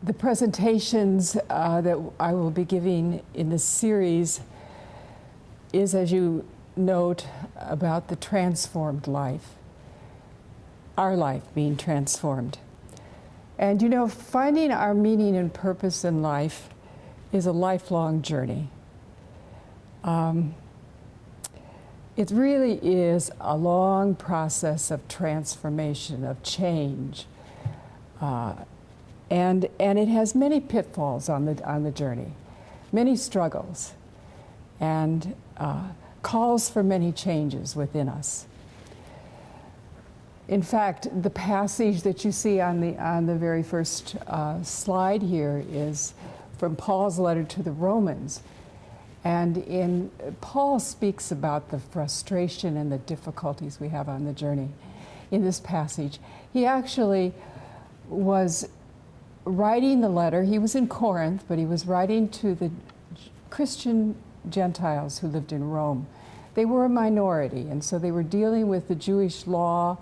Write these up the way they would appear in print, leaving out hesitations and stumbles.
The presentations that I will be giving in this series is, as you note, about the transformed life, our life being transformed. And you know, finding our meaning and purpose in life is a lifelong journey. It really is a long process of transformation, of change. And it has many pitfalls on the journey, many struggles, and calls for many changes within us. In fact, the passage that you see on the very first slide here is from Paul's letter to the Romans. And Paul speaks about the frustration and the difficulties we have on the journey in this passage. He actually was writing the letter. He was in Corinth, but he was writing to the Christian Gentiles who lived in Rome. They were a minority, and so they were dealing with the Jewish law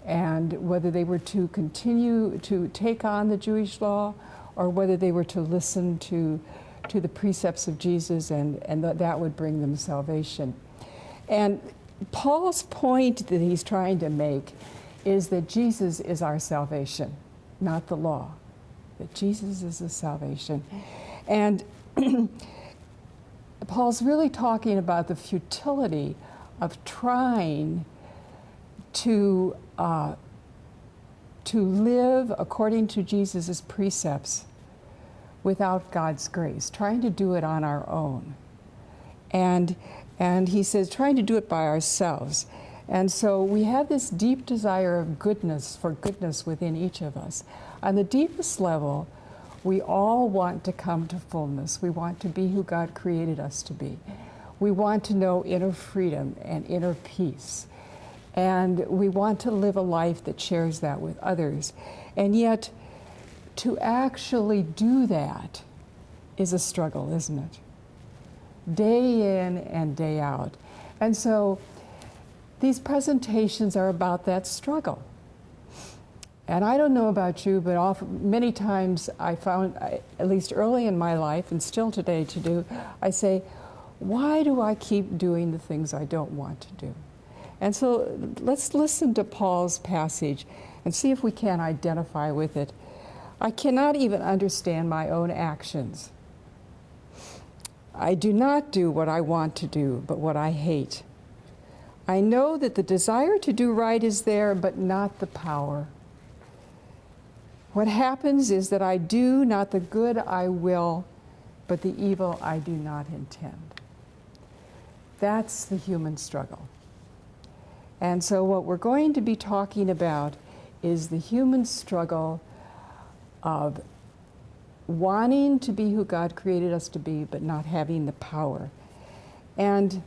and whether they were to continue to take on the Jewish law or whether they were to listen to the precepts of Jesus and that would bring them salvation. And Paul's point that he's trying to make is that Jesus is our salvation, not the law. That Jesus is the salvation. And Paul's really talking about the futility of trying to live according to Jesus' precepts without God's grace, trying to do it on our own. And he says, trying to do it by ourselves. And so we have this deep desire of goodness, for goodness within each of us. On the deepest level, we all want to come to fullness. We want to be who God created us to be. We want to know inner freedom and inner peace. And we want to live a life that shares that with others. And yet, to actually do that is a struggle, isn't it? Day in and day out. And so these presentations are about that struggle. And I don't know about you, but many times I found, at least early in my life and still today to do, I say, why do I keep doing the things I don't want to do? And so let's listen to Paul's passage and see if we can identify with it. I cannot even understand my own actions. I do not do what I want to do, but what I hate. I know that the desire to do right is there, but not the power. What happens is that I do not the good I will, but the evil I do not intend. That's the human struggle. And so what we're going to be talking about is the human struggle of wanting to be who God created us to be, but not having the power. And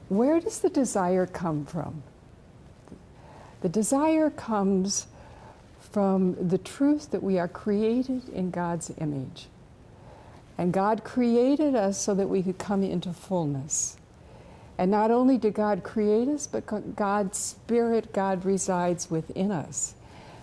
where does the desire come from? The desire comes from the truth that we are created in God's image. And God created us so that we could come into fullness. And not only did God create us, but God's Spirit, God resides within us.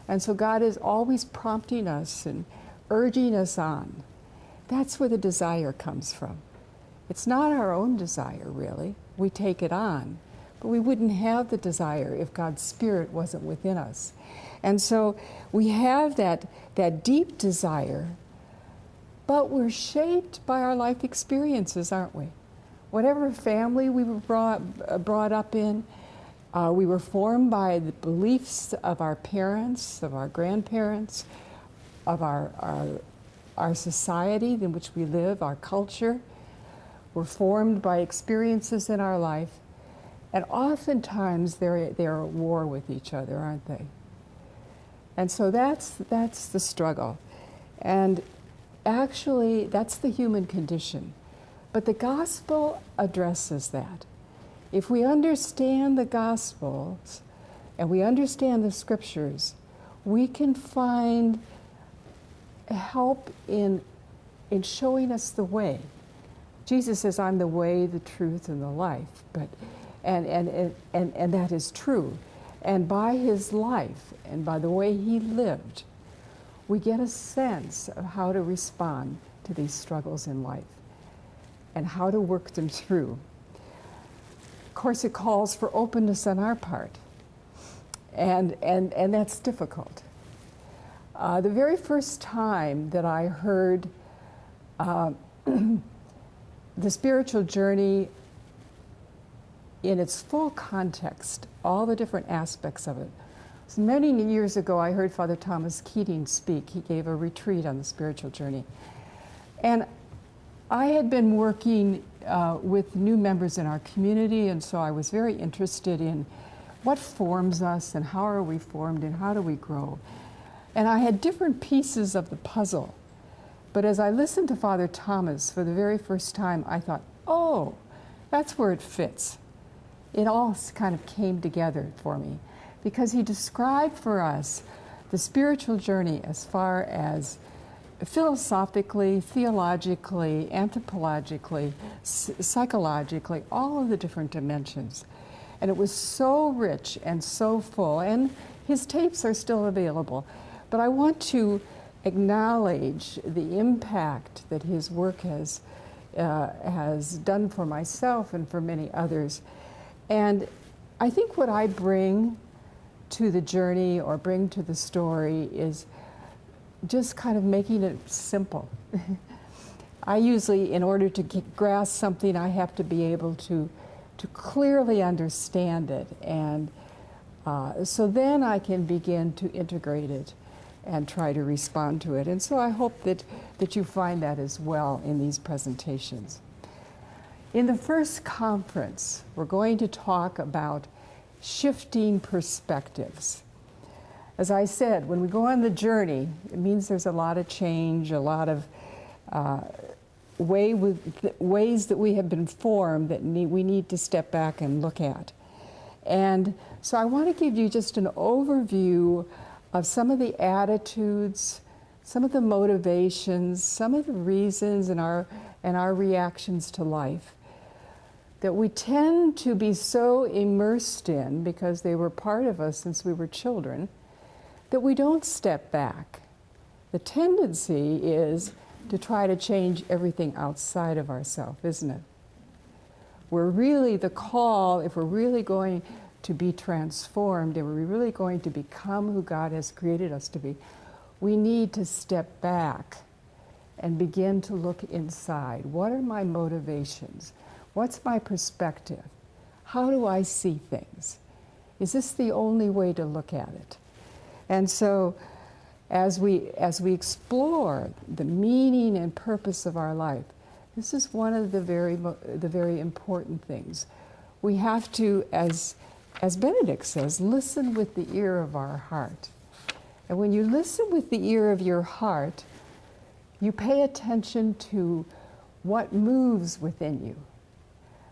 And so God is always prompting us and urging us on. That's where the desire comes from. It's not our own desire, really. We take it on. But we wouldn't have the desire if God's Spirit wasn't within us. And so we have that deep desire, but we're shaped by our life experiences, aren't we? Whatever family we were brought up in, we were formed by the beliefs of our parents, of our grandparents, of our society in which we live, our culture. We're formed by experiences in our life. And oftentimes they're at war with each other, aren't they? And so that's the struggle. And actually, that's the human condition. But the gospel addresses that. If we understand the Gospels and we understand the Scriptures, we can find help in showing us the way. Jesus says, I'm the way, the truth, and the life. And that is true. And by his life and by the way he lived, we get a sense of how to respond to these struggles in life and how to work them through. Of course, it calls for openness on our part, and that's difficult. The very first time that I heard the spiritual journey in its full context, all the different aspects of it. So many years ago, I heard Father Thomas Keating speak. He gave a retreat on the spiritual journey. And I had been working with new members in our community, and so I was very interested in what forms us and how are we formed and how do we grow. And I had different pieces of the puzzle. But as I listened to Father Thomas for the very first time, I thought, oh, that's where it fits. It all kind of came together for me because he described for us the spiritual journey as far as philosophically, theologically, anthropologically, psychologically, all of the different dimensions. And it was so rich and so full, and his tapes are still available. But I want to acknowledge the impact that his work has done for myself and for many others. And I think what I bring to the journey or bring to the story is just kind of making it simple. I usually, in order to grasp something, I have to be able to clearly understand it. And so then I can begin to integrate it and try to respond to it. And so I hope that you find that as well in these presentations. In the first conference, we're going to talk about shifting perspectives. As I said, when we go on the journey, it means there's a lot of change, a lot of ways that we have been formed that we need to step back and look at. And so I want to give you just an overview of some of the attitudes, some of the motivations, some of the reasons and our reactions to life that we tend to be so immersed in because they were part of us since we were children that we don't step back. The tendency is to try to change everything outside of ourselves, isn't it? We're really the call, if we're really going to be transformed and we're really going to become who God has created us to be, we need to step back and begin to look inside. What are my motivations? What's my perspective? How do I see things? Is this the only way to look at it? And so as we explore the meaning and purpose of our life, this is one of the very important things. We have to, as Benedict says, listen with the ear of our heart. And when you listen with the ear of your heart, you pay attention to what moves within you.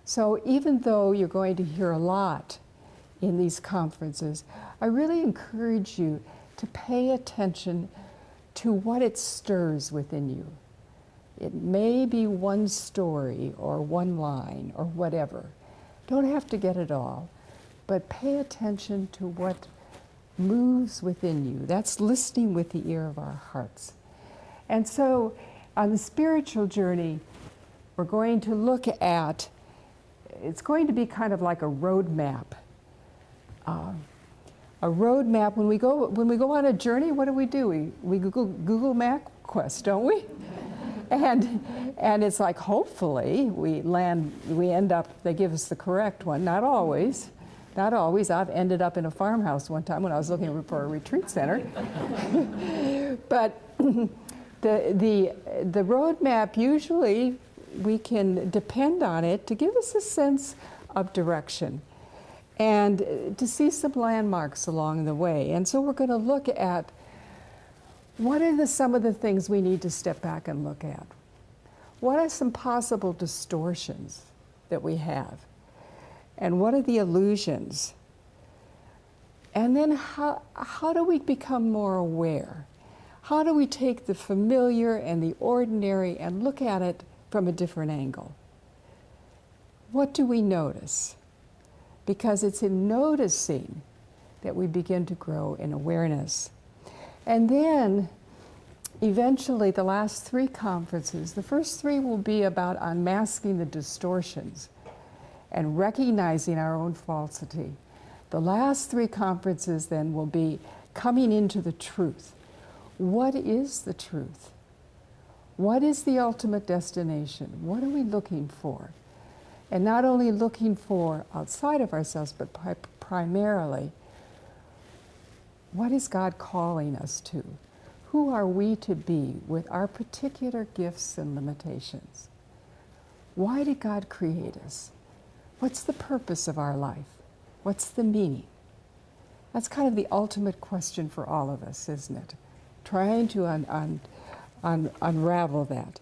So even though you're going to hear a lot in these conferences, I really encourage you to pay attention to what it stirs within you. It may be one story or one line or whatever. Don't have to get it all, but pay attention to what moves within you. That's listening with the ear of our hearts. And so on the spiritual journey, we're going to look at, it's going to be kind of like a roadmap. A roadmap, when we go on a journey, what do? We Google MapQuest, don't we? And it's like, hopefully we end up, they give us the correct one. Not always. I've ended up in a farmhouse one time when I was looking for a retreat center. But the roadmap, usually we can depend on it to give us a sense of direction and to see some landmarks along the way. And so we're going to look at what are some of the things we need to step back and look at. What are some possible distortions that we have? And what are the illusions? And then how do we become more aware? How do we take the familiar and the ordinary and look at it from a different angle? What do we notice? Because it's in noticing that we begin to grow in awareness. And then eventually, the last 3 conferences, the first 3 will be about unmasking the distortions and recognizing our own falsity. The last 3 conferences then will be coming into the truth. What is the truth? What is the ultimate destination? What are we looking for? And not only looking for outside of ourselves, but primarily, what is God calling us to? Who are we to be with our particular gifts and limitations? Why did God create us? What's the purpose of our life? What's the meaning? That's kind of the ultimate question for all of us, isn't it? Trying to unravel that.